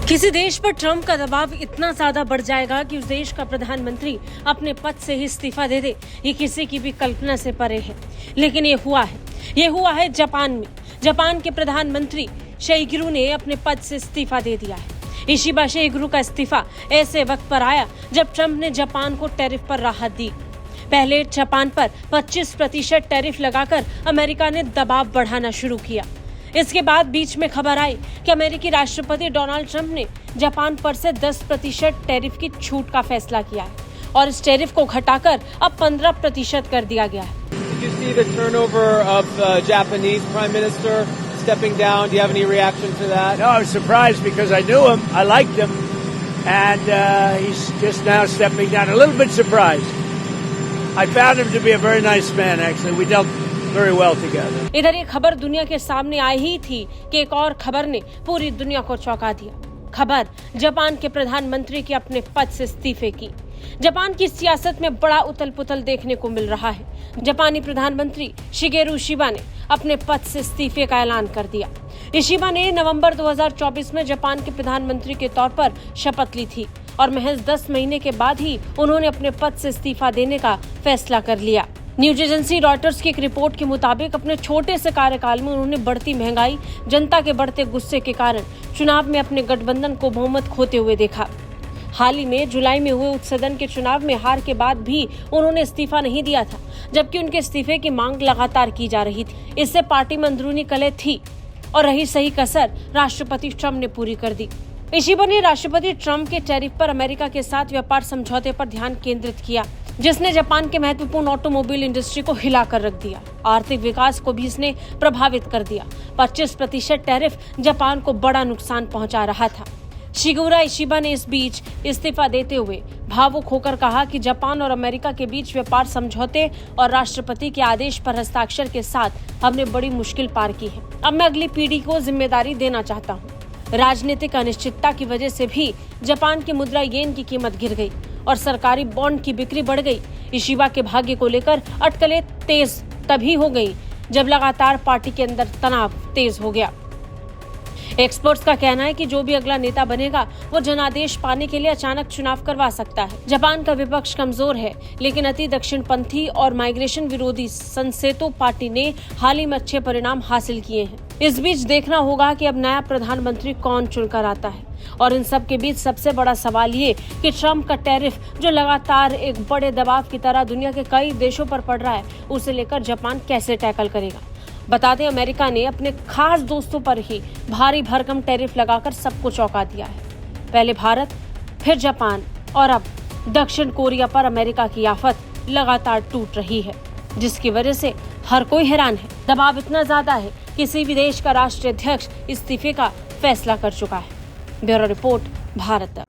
किसी देश पर ट्रंप का दबाव इतना ज्यादा बढ़ जाएगा कि उस देश का प्रधानमंत्री अपने पद से ही इस्तीफा दे दे, ये किसी की भी कल्पना से परे है। लेकिन ये हुआ है जापान में। जापान के प्रधानमंत्री शिगेरू ने अपने पद से इस्तीफा दे दिया है। योशिहिदे शिगेरू का इस्तीफा ऐसे वक्त पर आया जब ट्रंप ने जापान को टैरिफ पर राहत दी। पहले जापान पर 25% टैरिफ लगाकर अमेरिका ने दबाव बढ़ाना शुरू किया। इसके बाद बीच में खबर आई कि अमेरिकी राष्ट्रपति डोनाल्ड ट्रंप ने जापान पर से 10% टैरिफ की छूट का फैसला किया है और इस टैरिफ को घटाकर अब 15% कर दिया गया है। Did you see the turnover of the Japanese Prime Minister stepping down? Do you have any reaction to that? No, I was surprised because I knew him, I liked him, and he's just now stepping down. A little bit surprised. I found him to be a very nice man, actually. We dealt very well together. इधर ये खबर दुनिया के सामने आई ही थी कि एक और खबर ने पूरी दुनिया को चौंका दिया। खबर जापान के प्रधानमंत्री के अपने पद से इस्तीफे की। जापान की सियासत में बड़ा उथल पुथल देखने को मिल रहा है। जापानी प्रधानमंत्री शिगेरू योशिहिदे ने अपने पद से इस्तीफे का ऐलान कर दिया। योशिहिदे ने नवंबर 2024 में जापान के प्रधानमंत्री के तौर पर शपथ ली थी और महज 10 महीने के बाद ही उन्होंने अपने पद से इस्तीफा देने का फैसला कर लिया। न्यूज एजेंसी रॉयटर्स की एक रिपोर्ट के मुताबिक अपने छोटे से कार्यकाल में उन्होंने बढ़ती महंगाई, जनता के बढ़ते गुस्से के कारण चुनाव में अपने गठबंधन को बहुमत खोते हुए देखा। हाल ही में जुलाई में हुए उच्च सदन के चुनाव में हार के बाद भी उन्होंने इस्तीफा नहीं दिया था, जबकि उनके इस्तीफे की मांग लगातार की जा रही थी। इससे पार्टी में अंदरूनी कलह थी और रही सही कसर राष्ट्रपति ट्रंप ने पूरी कर दी। योशिहिदे ने राष्ट्रपति ट्रंप के टैरिफ पर अमेरिका के साथ व्यापार समझौते पर ध्यान केंद्रित किया, जिसने जापान के महत्वपूर्ण ऑटोमोबाइल इंडस्ट्री को हिलाकर रख दिया। आर्थिक विकास को भी इसने प्रभावित कर दिया। 25% टैरिफ जापान को बड़ा नुकसान पहुंचा रहा था। शिगेरू योशिहिदे ने इस बीच इस्तीफा देते हुए भावुक होकर कहा कि जापान और अमेरिका के बीच व्यापार समझौते और राष्ट्रपति के आदेश पर हस्ताक्षर के साथ हमने बड़ी मुश्किल पार की है। अब मैं अगली पीढ़ी को जिम्मेदारी देना चाहता हूँ। राजनीतिक अनिश्चितता की वजह से भी जापान की मुद्रा येन की कीमत गिर गई और सरकारी बॉन्ड की बिक्री बढ़ गई। योशिहिदे के भाग्य को लेकर अटकलें तेज तभी हो गई जब लगातार पार्टी के अंदर तनाव तेज हो गया। एक्सपर्ट्स का कहना है कि जो भी अगला नेता बनेगा वो जनादेश पाने के लिए अचानक चुनाव करवा सकता है। जापान का विपक्ष कमजोर है, लेकिन अति दक्षिणपंथी और माइग्रेशन विरोधी संसेतो पार्टी ने हाल ही में अच्छे परिणाम हासिल किए हैं। इस बीच देखना होगा कि अब नया प्रधानमंत्री कौन चुनकर आता है। और इन सब के बीच सबसे बड़ा सवाल ये कि ट्रंप का टैरिफ जो लगातार एक बड़े दबाव की तरह दुनिया के कई देशों पर पड़ रहा है, उसे लेकर जापान कैसे टैकल करेगा। बता दें, अमेरिका ने अपने खास दोस्तों पर ही भारी भरकम टैरिफ लगाकर सबको चौंका दिया है। पहले भारत, फिर जापान और अब दक्षिण कोरिया पर अमेरिका की आफत लगातार टूट रही है, जिसकी वजह से हर कोई हैरान है। दबाव इतना ज्यादा है, किसी भी देश का राष्ट्रीय अध्यक्ष इस्तीफे का फैसला कर चुका है। ब्यूरो रिपोर्ट, भारत तक।